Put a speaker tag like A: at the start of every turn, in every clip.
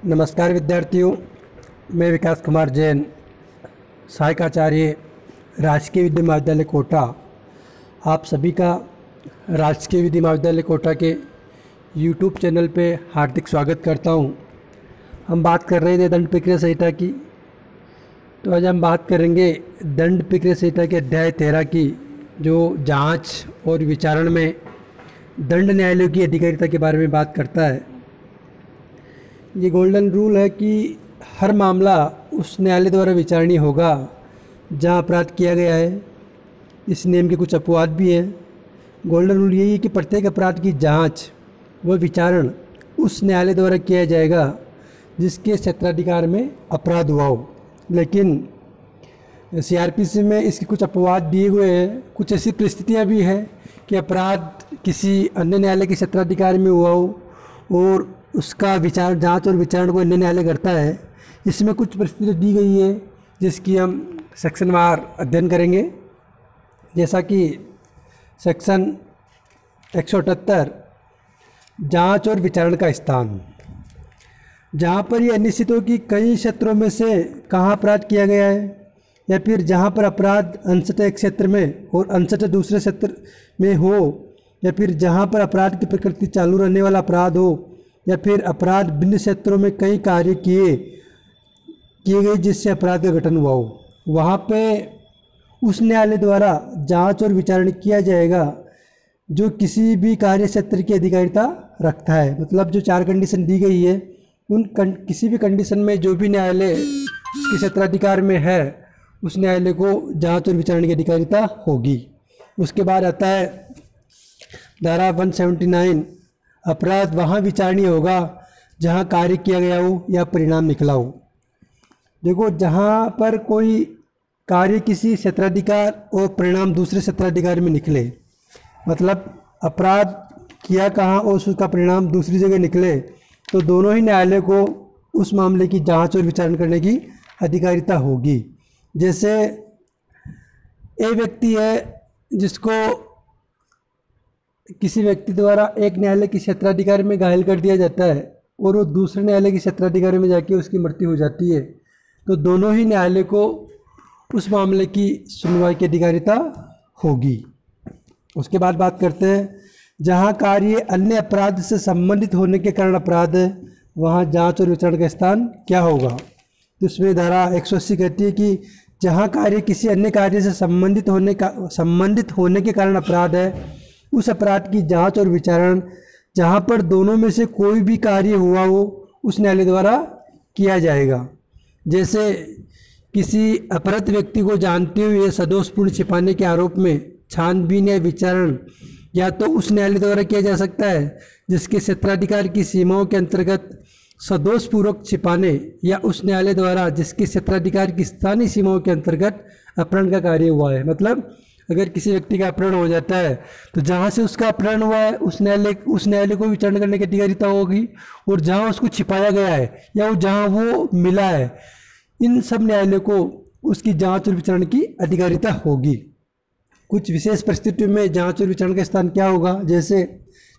A: नमस्कार विद्यार्थियों, मैं विकास कुमार जैन, सहायक आचार्य राजकीय विद्या महाविद्यालय कोटा। आप सभी का राजकीय विद्या महाविद्यालय कोटा के यूट्यूब चैनल पे हार्दिक स्वागत करता हूं। हम बात कर रहे थे दंड प्रक्रिया संहिता की, तो आज हम बात करेंगे दंड प्रक्रिया संहिता के अध्याय 13 की, जो जांच और विचारण में दंड न्यायालयों की अधिकारिता के बारे में बात करता है। ये गोल्डन रूल है कि हर मामला उस न्यायालय द्वारा विचारणीय होगा जहां अपराध किया गया है। इस नियम के कुछ अपवाद भी हैं। गोल्डन रूल यही है कि प्रत्येक अपराध की जांच व विचारण उस न्यायालय द्वारा किया जाएगा जिसके क्षेत्राधिकार में अपराध हुआ हो। लेकिन सीआरपीसी में इसके कुछ अपवाद दिए हुए हैं। कुछ ऐसी परिस्थितियां भी हैं कि अपराध किसी अन्य न्यायालय के क्षेत्राधिकार में हुआ हो और उसका विचार जांच और विचारण को अन्य न्यायालय करता है। इसमें कुछ परिस्थितियाँ दी गई है जिसकी हम सेक्शनवार अध्ययन करेंगे। जैसा कि सेक्शन 178 जांच और विचारण का स्थान, जहाँ पर यह अनिश्चित हो कि कई क्षेत्रों में से कहाँ अपराध किया गया है, या फिर जहाँ पर अपराध अंशतः एक क्षेत्र में और अंशतः दूसरे क्षेत्र में हो, या फिर जहाँ पर अपराध की प्रकृति चालू रहने वाला अपराध हो, या फिर अपराध भिन्न क्षेत्रों में कई कार्य किए गए जिससे अपराध का गठन हुआ हो, वहाँ पे उस न्यायालय द्वारा जांच और विचारण किया जाएगा जो किसी भी कार्य क्षेत्र की अधिकारिता रखता है। मतलब जो 4 कंडीशन दी गई है, उन किसी भी कंडीशन में जो भी न्यायालय के क्षेत्राधिकार में है उस न्यायालय को जांच और विचारण की अधिकारिता होगी। उसके बाद आता है धारा 179, अपराध वहाँ विचारणीय होगा जहाँ कार्य किया गया हो या परिणाम निकला हो। देखो, जहाँ पर कोई कार्य किसी क्षेत्राधिकार और परिणाम दूसरे क्षेत्राधिकार में निकले, मतलब अपराध किया कहाँ और उसका परिणाम दूसरी जगह निकले, तो दोनों ही न्यायालय को उस मामले की जांच और विचारण करने की अधिकारिता होगी। जैसे एक व्यक्ति है जिसको किसी व्यक्ति द्वारा एक न्यायालय के क्षेत्राधिकार में घायल कर दिया जाता है और वो दूसरे न्यायालय के क्षेत्राधिकार में जाके उसकी मृत्यु हो जाती है, तो दोनों ही न्यायालय को उस मामले की सुनवाई की अधिकारिता होगी। उसके बाद बात करते हैं जहाँ कार्य अन्य अपराध से संबंधित होने के कारण अपराध है, वहाँ जांच और विचारण का स्थान क्या होगा। तो इसमें धारा 180 कहती है कि जहाँ कार्य किसी अन्य कार्य से संबंधित होने के कारण अपराध है, उस अपराध की जांच और विचारण जहाँ पर दोनों में से कोई भी कार्य हुआ हो उस न्यायालय द्वारा किया जाएगा। जैसे किसी अपराध व्यक्ति को जानते हुए सदोषपूर्ण छिपाने के आरोप में छानबीन या विचारण या तो उस न्यायालय द्वारा किया जा सकता है जिसके क्षेत्राधिकार की सीमाओं के अंतर्गत सदोषपूर्वक छिपाने, या उस न्यायालय द्वारा जिसके क्षेत्राधिकार की स्थानीय सीमाओं के अंतर्गत अपहरण का कार्य हुआ है। मतलब अगर किसी व्यक्ति का अपहरण हो जाता है तो जहाँ से उसका अपहरण हुआ है उस न्यायालय को विचारण करने की अधिकारिता होगी, और जहाँ उसको छिपाया गया है या जहाँ वो मिला है, इन सब न्यायालय को उसकी जांच और विचारण की अधिकारिता होगी। कुछ विशेष परिस्थितियों में जांच और विचारण का स्थान क्या होगा। जैसे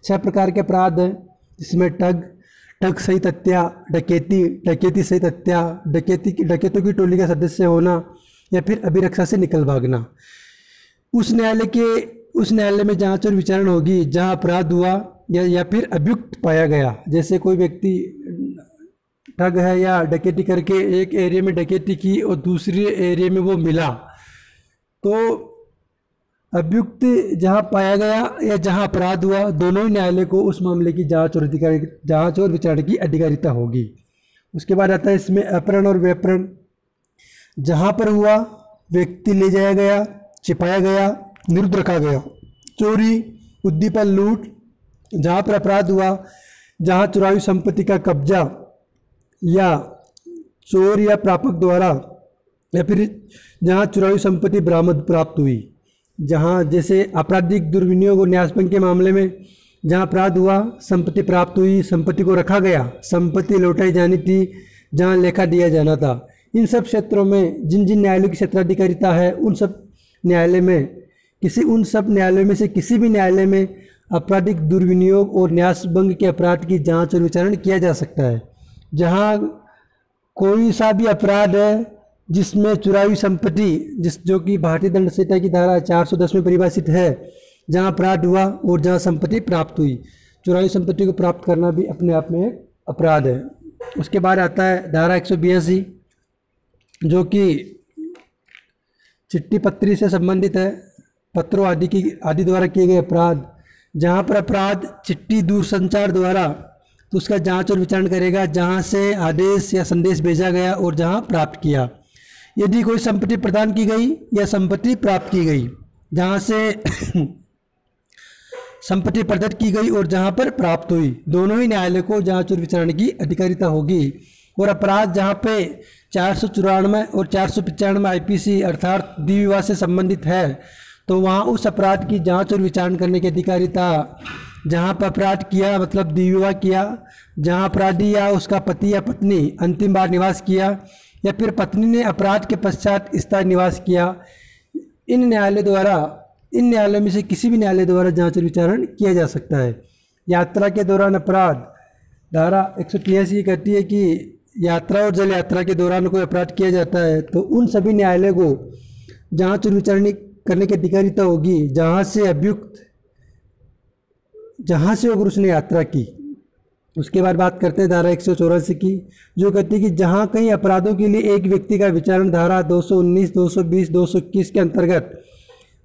A: 6 प्रकार के अपराध हैं, जिसमें ठग सहित हत्या, डकैती सहित हत्या, डकैतों की टोली का सदस्य होना, या फिर अभिरक्षा से निकल भागना। उस न्यायालय में जांच और विचारण होगी जहां अपराध हुआ या फिर अभियुक्त पाया गया। जैसे कोई व्यक्ति ठग है या डकैती करके एक एरिया में डकैती की और दूसरे एरिया में वो मिला, तो अभियुक्त जहां पाया गया या जहां अपराध हुआ, दोनों ही न्यायालय को उस मामले की जांच और विचारण की अधिकारिता होगी। उसके बाद आता है इसमें अपहरण और व्यापहरण। जहां पर हुआ, व्यक्ति ले जाया गया, छिपाया गया, निरुद्ध रखा गया। चोरी, उद्दीपन, लूट, जहाँ पर अपराध हुआ, जहाँ चुराई संपत्ति का कब्जा या चोर या प्रापक द्वारा, या फिर जहाँ चुराई संपत्ति बरामद प्राप्त हुई। जहाँ जैसे आपराधिक दुर्विनियोग और न्यासभंग के मामले में जहाँ अपराध हुआ, संपत्ति प्राप्त हुई, संपत्ति को रखा गया, संपत्ति लौटाई जानी थी, जहाँ लेखा दिया जाना था। इन सब क्षेत्रों में जिन जिन न्यायालयों की क्षेत्राधिकारिता है, उन सब न्यायालय में से किसी भी न्यायालय में आपराधिक दुर्विनियोग और न्यासभंग के अपराध की जांच और विचारण किया जा सकता है। जहाँ कोई सा भी अपराध है जिसमें चुराई हुई संपत्ति जो कि भारतीय दंड संहिता की धारा 410 में परिभाषित है, जहाँ अपराध हुआ और जहाँ संपत्ति प्राप्त हुई, चुराई संपत्ति को प्राप्त करना भी अपने आप में एक अपराध है। उसके बाद आता है धारा 182 जो कि चिट्ठी पत्री से संबंधित है, पत्रों आदि द्वारा किए गए अपराध। जहाँ पर अपराध चिट्ठी दूरसंचार द्वारा, तो उसका जांच और विचारण करेगा जहाँ से आदेश या संदेश भेजा गया और जहाँ प्राप्त किया। यदि कोई संपत्ति प्रदान की गई या संपत्ति प्राप्त की गई, जहाँ से संपत्ति प्रदत्त की गई और जहाँ पर प्राप्त हुई, दोनों ही न्यायालय को जांच और विचारण की अधिकारिता होगी। और अपराध जहाँ पे 494 और 495 आईपीसी अर्थात द्विविवाह से संबंधित है, तो वहाँ उस अपराध की जांच और विचारण करने की अधिकारिता, जहाँ पर अपराध किया मतलब द्विविवाह किया, जहाँ अपराधी या उसका पति या पत्नी अंतिम बार निवास किया या फिर पत्नी ने अपराध के पश्चात स्थायी निवास किया, इन न्यायालय में से किसी भी न्यायालय द्वारा जांच और विचारण किया जा सकता है। यात्रा के दौरान अपराध, धारा 183 कहती है कि यात्रा और जल यात्रा के दौरान कोई अपराध किया जाता है तो उन सभी न्यायालय को जांच और विचारण करने की अधिकारिता होगी जहाँ से अगर उसने यात्रा की। उसके बाद बात करते हैं धारा 184 की, जो कहती है कि जहाँ कहीं अपराधों के लिए एक व्यक्ति का विचारण धारा 219, 220, 221 के अंतर्गत,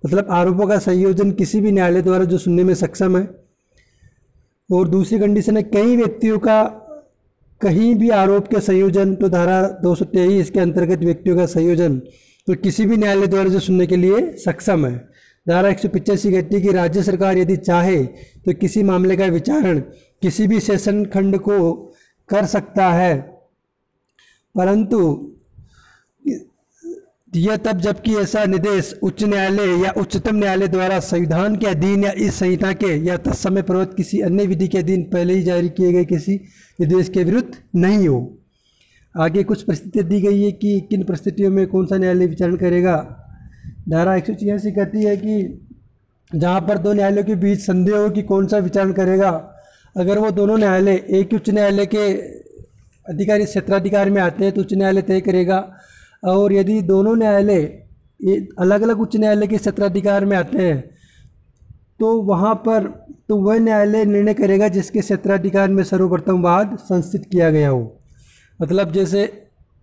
A: मतलब आरोपों का संयोजन किसी भी न्यायालय द्वारा जो सुनने में सक्षम है। और दूसरी कंडीशन है कई व्यक्तियों का कहीं भी आरोप के संयोजन, तो धारा 223 के अंतर्गत व्यक्तियों का संयोजन तो किसी भी न्यायालय द्वारा जो सुनने के लिए सक्षम है। धारा 185 कहती है कि राज्य सरकार यदि चाहे तो किसी मामले का विचारण किसी भी सेशन खंड को कर सकता है, परंतु यह तब जबकि ऐसा निर्देश उच्च न्यायालय या उच्चतम न्यायालय द्वारा संविधान के अधीन या इस संहिता के या तत्समय प्रवृत्त किसी अन्य विधि के अधीन पहले ही जारी किए गए किसी निर्देश के विरुद्ध नहीं हो। आगे कुछ परिस्थितियाँ दी गई है कि किन परिस्थितियों में कौन सा न्यायालय विचारण करेगा। धारा 186 कहती है कि जहाँ पर दो न्यायालयों के बीच संदेह हो कि कौन सा विचारण करेगा, अगर वो दोनों न्यायालय एक ही उच्च न्यायालय के अधिकारी क्षेत्राधिकार में आते हैं तो उच्च न्यायालय तय करेगा। और यदि दोनों न्यायालय अलग अलग उच्च न्यायालय के क्षेत्राधिकार में आते हैं तो वहाँ पर तो वह न्यायालय निर्णय करेगा जिसके क्षेत्राधिकार में सर्वप्रथम वाद संस्थित किया गया हो। मतलब जैसे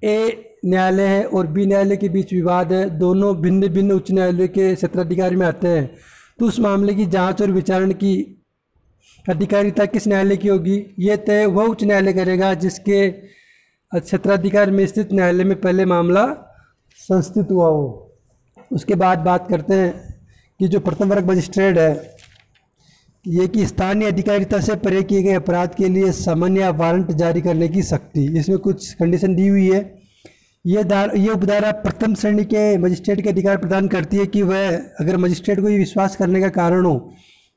A: ए न्यायालय है और बी न्यायालय के बीच विवाद है, दोनों भिन्न भिन्न उच्च न्यायालय के क्षेत्राधिकार में आते हैं, तो उस मामले की जांच और विचारण की अधिकारिता किस न्यायालय की होगी, ये तय वह उच्च न्यायालय करेगा जिसके क्षेत्राधिकार में स्थित न्यायालय में पहले मामला संस्थित हुआ हो। उसके बाद बात करते हैं कि जो प्रथम वर्ग मजिस्ट्रेट है, ये कि स्थानीय अधिकारिता से परे किए गए अपराध के लिए समन या वारंट जारी करने की शक्ति, इसमें कुछ कंडीशन दी हुई है। ये उपधारा प्रथम श्रेणी के मजिस्ट्रेट के अधिकार प्रदान करती है कि वह अगर मजिस्ट्रेट को ये विश्वास करने का कारण हो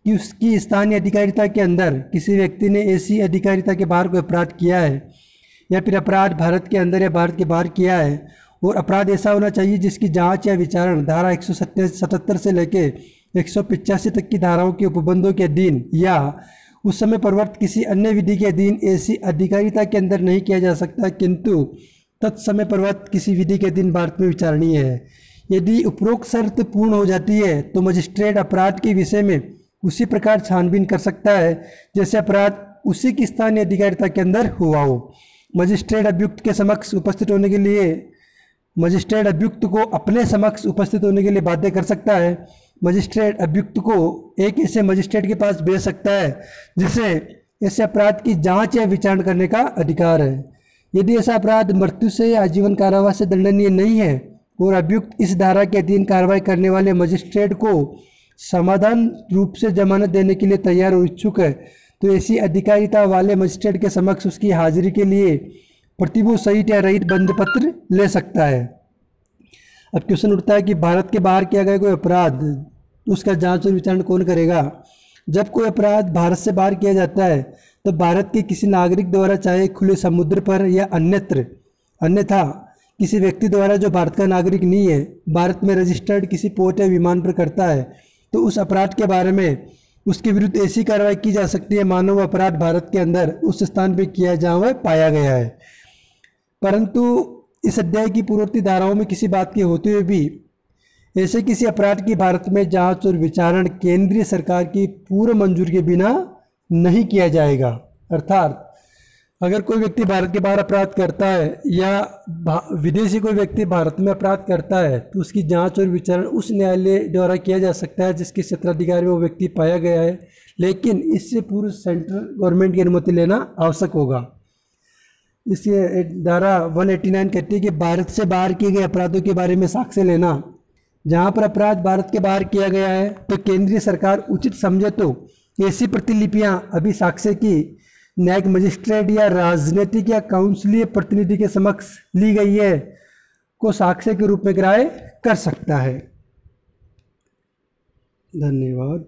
A: कि उसकी स्थानीय अधिकारिता के अंदर किसी व्यक्ति ने ऐसी अधिकारिता के बाहर कोई अपराध किया है या फिर अपराध भारत के अंदर या भारत के बाहर किया है, और अपराध ऐसा होना चाहिए जिसकी जांच या विचारण धारा 177 से लेके 185 तक की धाराओं के उपबंधों के अधीन या उस समय प्रवर्तित किसी अन्य विधि के अधीन ऐसी अधिकारिता के अंदर नहीं किया जा सकता, किंतु तत्समय प्रवर्तित किसी विधि के अधीन भारत में विचारणीय है। यदि उपरोक्त शर्त पूर्ण हो जाती है तो मजिस्ट्रेट अपराध के विषय में उसी प्रकार छानबीन कर सकता है जैसे अपराध उसी की स्थानीय अधिकारिता के अंदर हुआ हो। मजिस्ट्रेट अभियुक्त के समक्ष उपस्थित होने के लिए मजिस्ट्रेट अभियुक्त को अपने समक्ष उपस्थित होने के लिए बाध्य कर सकता है। मजिस्ट्रेट अभियुक्त को एक ऐसे मजिस्ट्रेट के पास भेज सकता है जिसे ऐसे अपराध की जांच या विचारण करने का अधिकार है। यदि ऐसा अपराध मृत्यु से या आजीवन कारावास से दंडनीय नहीं है और अभियुक्त इस धारा के अधीन कार्रवाई करने वाले मजिस्ट्रेट को समाधान रूप से जमानत देने के लिए तैयार और इच्छुक है, तो ऐसी अधिकारिता वाले मजिस्ट्रेट के समक्ष उसकी हाजिरी के लिए प्रतिभूत सहित या रहित बंधपत्र ले सकता है। अब क्वेश्चन उठता है कि भारत के बाहर किया गया कोई अपराध, उसका जांच और विचारण कौन करेगा। जब कोई अपराध भारत से बाहर किया जाता है तो भारत के किसी नागरिक द्वारा चाहे खुले समुद्र पर या अन्यथा किसी व्यक्ति द्वारा जो भारत का नागरिक नहीं है, भारत में रजिस्टर्ड किसी पोर्ट या विमान पर करता है, तो उस अपराध के बारे में उसके विरुद्ध ऐसी कार्रवाई की जा सकती है मानो वह अपराध भारत के अंदर उस स्थान पर किया जहाँ वह पाया गया है। परंतु इस अध्याय की पूर्ववर्ती धाराओं में किसी बात के होते हुए भी ऐसे किसी अपराध की भारत में जांच और विचारण केंद्रीय सरकार की पूर्व मंजूरी के बिना नहीं किया जाएगा। अर्थात अगर कोई व्यक्ति भारत के बाहर अपराध करता है या विदेशी कोई व्यक्ति भारत में अपराध करता है तो उसकी जांच और विचारण उस न्यायालय द्वारा किया जा सकता है जिसके क्षेत्राधिकार में वो व्यक्ति पाया गया है, लेकिन इससे पूर्व सेंट्रल गवर्नमेंट की अनुमति लेना आवश्यक होगा। इसलिए धारा 189 कहती है कि भारत से बाहर किए गए अपराधों के बारे में साक्ष्य लेना, जहां पर अपराध भारत के बाहर किया गया है तो केंद्रीय सरकार उचित समझे तो ऐसी प्रतिलिपियां अभी साक्ष्य की न्यायिक मजिस्ट्रेट या राजनीतिक या काउंसिलीय प्रतिनिधि के समक्ष ली गई है को साक्ष्य के रूप में ग्राह्य कर सकता है। धन्यवाद।